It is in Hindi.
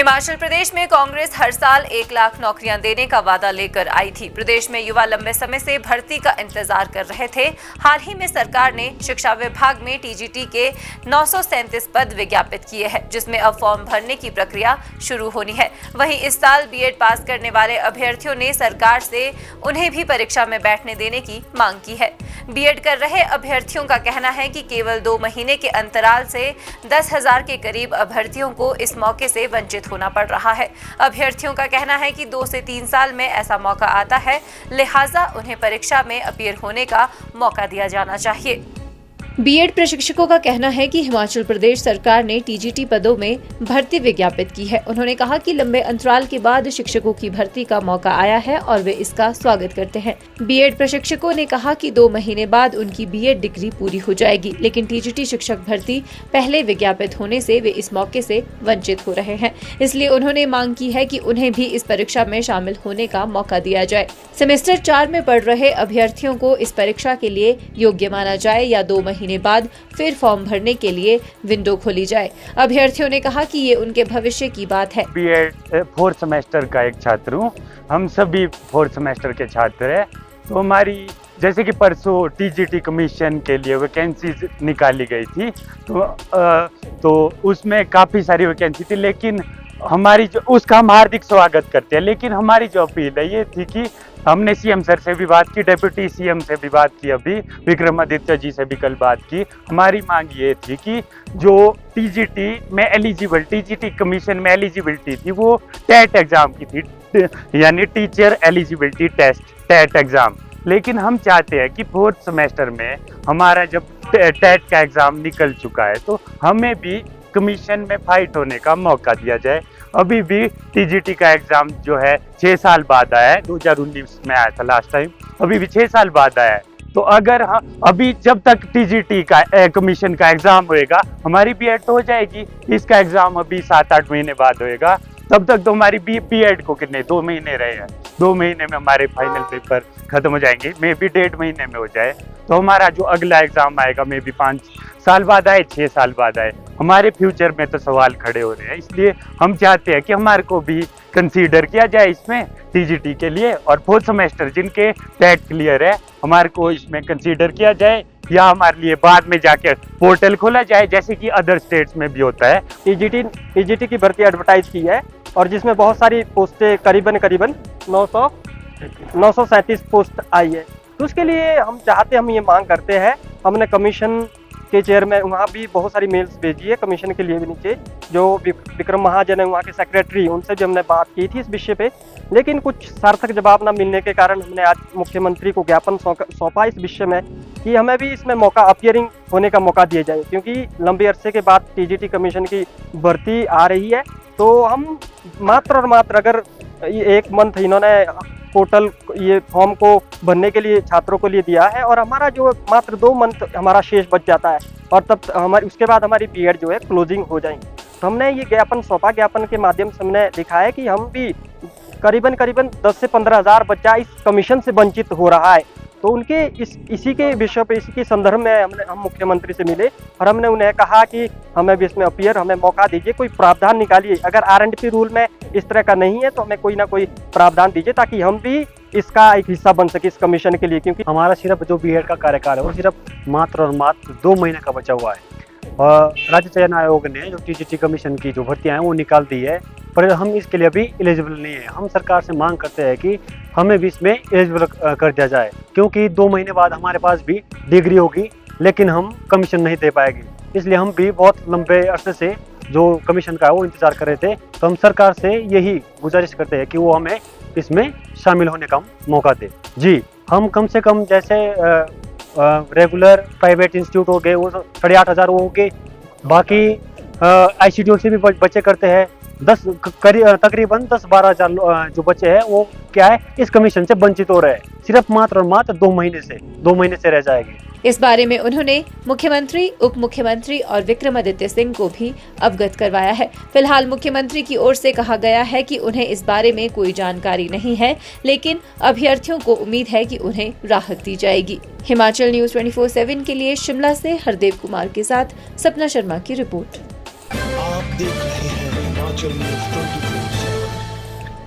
हिमाचल प्रदेश में कांग्रेस हर साल 1 लाख नौकरियां देने का वादा लेकर आई थी। प्रदेश में युवा लंबे समय से भर्ती का इंतजार कर रहे थे। हाल ही में सरकार ने शिक्षा विभाग में टीजीटी के 937 पद विज्ञापित किए हैं, जिसमें अब फॉर्म भरने की प्रक्रिया शुरू होनी है। वहीं इस साल बीएड पास करने वाले अभ्यर्थियों ने सरकार से उन्हें भी परीक्षा में बैठने देने की मांग की है। बीएड कर रहे अभ्यर्थियों का कहना है कि केवल 2 महीने के अंतराल से 10,000 के करीब अभ्यर्थियों को इस मौके से वंचित होना पड़ रहा है। अभ्यर्थियों का कहना है कि 2 से 3 साल में ऐसा मौका आता है, लिहाजा उन्हें परीक्षा में अपीयर होने का मौका दिया जाना चाहिए। बीएड प्रशिक्षकों का कहना है कि हिमाचल प्रदेश सरकार ने टीजीटी पदों में भर्ती विज्ञापित की है। उन्होंने कहा कि लंबे अंतराल के बाद शिक्षकों की भर्ती का मौका आया है और वे इसका स्वागत करते हैं। बीएड प्रशिक्षकों ने कहा कि 2 महीने बाद उनकी बीएड डिग्री पूरी हो जाएगी, लेकिन टीजीटी शिक्षक भर्ती पहले विज्ञापित होने से वे इस मौके से वंचित हो रहे हैं। इसलिए उन्होंने मांग की है कि उन्हें भी इस परीक्षा में शामिल होने का मौका दिया जाए। सेमेस्टर 4 में पढ़ रहे अभ्यर्थियों को इस परीक्षा के लिए योग्य माना जाए या 2 महीने बाद फिर फॉर्म भरने के लिए विंडो खोली जाए। अभ्यर्थियों ने कहा कि ये उनके भविष्य की बात है। बीएड 4 सेमेस्टर का एक छात्र हूँ। हम सभी 4 सेमेस्टर के छात्र हैं। तो हमारी जैसे कि परसों टीजीटी कमीशन के लिए वैकेंसीज निकाली गई थी, तो उसमें काफ़ी सारी वैकेंसी थी, लेकिन हमारी जो उसका हम हार्दिक स्वागत करते हैं। लेकिन हमारी जो अपील है ये थी कि हमने सीएम सर से भी बात की, डिप्टी सीएम से भी बात की, अभी विक्रमादित्य जी से भी कल बात की। हमारी मांग ये थी कि जो टीजीटी में एलिजिबल, टीजीटी कमीशन में एलिजिबिलिटी थी वो टेट एग्जाम की थी, यानी teacher eligibility test, TET exam. लेकिन हम चाहते हैं कि 4th सेमेस्टर में हमारा जब टेट का एग्जाम निकल चुका है तो हमें भी कमीशन में फाइट होने का मौका दिया जाए। अभी भी टीजीटी का एग्जाम जो है 6 साल बाद आया है, 2019 में आया था लास्ट टाइम, अभी भी 6 साल बाद आया है। तो अगर अभी जब तक टीजीटी का कमीशन का एग्जाम होएगा हमारी बीएड तो हो जाएगी। इसका एग्जाम अभी 7-8 महीने बाद होएगा, तब तक तो हमारी बीएड को कितने 2 महीने रहे हैं। 2 महीने में हमारे फाइनल पेपर खत्म हो जाएंगे, मे भी 1.5 महीने में हो जाए। तो हमारा जो अगला एग्जाम आएगा मे भी 5 साल बाद आए, 6 साल बाद आए। हमारे फ्यूचर में तो सवाल खड़े हो रहे हैं, इसलिए हम चाहते हैं कि हमारे को भी कंसीडर किया जाए इसमें टीजीटी के लिए, और 4th सेमेस्टर जिनके टेट क्लियर है हमारे को इसमें कंसीडर किया जाए, या हमारे लिए बाद में जाकर पोर्टल खोला जाए जैसे कि अदर स्टेट्स में भी होता है। टीजीटी की भर्ती एडवर्टाइज की है और जिसमें बहुत सारी पोस्टें करीबन 937 पोस्ट आई है। तो उसके लिए हम ये मांग करते हैं। हमने कमीशन के चेयरमैन वहाँ भी बहुत सारी मेल्स भेजी है, कमीशन के लिए भी नीचे जो विक्रम महाजन है वहाँ के सेक्रेटरी, उनसे भी हमने बात की थी इस विषय पे, लेकिन कुछ सार्थक जवाब न मिलने के कारण हमने आज मुख्यमंत्री को ज्ञापन सौंपा इस विषय में कि हमें भी इसमें मौका अपीयरिंग होने का मौका दिया जाए, क्योंकि लंबे अरसे के बाद टीजीटी कमीशन की भर्ती आ रही है। तो हम मात्र और मात्र अगर 1 मंथ इन्होंने पोर्टल ये फॉर्म को भरने के लिए छात्रों को लिए दिया है और हमारा जो मात्र 2 मंथ हमारा शेष बच जाता है और तब हमारी उसके बाद हमारी बीएड जो है क्लोजिंग हो जाएगी। तो हमने ये ज्ञापन सौंपा, ज्ञापन के माध्यम से हमने लिखा है कि हम भी करीबन 10 से 15 हज़ार बच्चा इस कमीशन से वंचित हो रहा है। तो उनके इसी के विषय पे, इसी के संदर्भ में हम मुख्यमंत्री से मिले और हमने उन्हें कहा कि हमें भी इसमें अपीयर, हमें मौका दीजिए, कोई प्रावधान निकालिए। अगर आरएंडपी रूल में इस तरह का नहीं है तो हमें कोई ना कोई प्रावधान दीजिए ताकि हम भी इसका एक हिस्सा बन सके इस कमीशन के लिए। क्योंकि हमारा सिर्फ जो बीएड का कार्यकाल है वो सिर्फ मात्र और मात्र 2 महीने का बचा हुआ है। और राज्य चयन आयोग ने जो टीजीटी कमीशन की जो भर्तियां हैं वो निकाल दी है, पर हम इसके लिए अभी एलिजिबल नहीं है। हम सरकार से मांग करते हैं कि हमें भी इसमें एलिजिबल कर दिया जाए, क्योंकि 2 महीने बाद हमारे पास भी डिग्री होगी लेकिन हम कमीशन नहीं दे पाएंगे। इसलिए हम भी बहुत लंबे अरसे से जो कमीशन का है वो इंतजार कर रहे थे। तो हम सरकार से यही गुजारिश करते हैं कि वो हमें इसमें शामिल होने का मौका दे। जी, हम कम से कम जैसे रेगुलर प्राइवेट इंस्टीट्यूट हो गए वो 8,500 हो गए, बाकी आईसीडीओ से भी बच्चे करते हैं। तकरीबन 10-12 हज़ार जो बच्चे हैं वो क्या है इस कमीशन से वंचित हो रहे हैं, सिर्फ मात्र और मात्र 2 महीने से रह जाएंगे। इस बारे में उन्होंने मुख्यमंत्री, उप मुख्यमंत्री और विक्रमादित्य सिंह को भी अवगत करवाया है। फिलहाल मुख्यमंत्री की ओर से कहा गया है कि उन्हें इस बारे में कोई जानकारी नहीं है, लेकिन अभ्यर्थियों को उम्मीद है कि उन्हें राहत दी जाएगी। हिमाचल न्यूज़ 24/7 के लिए शिमला से हरदेव कुमार के साथ सपना शर्मा की रिपोर्ट। आप देख रहे हैं Himachal News 24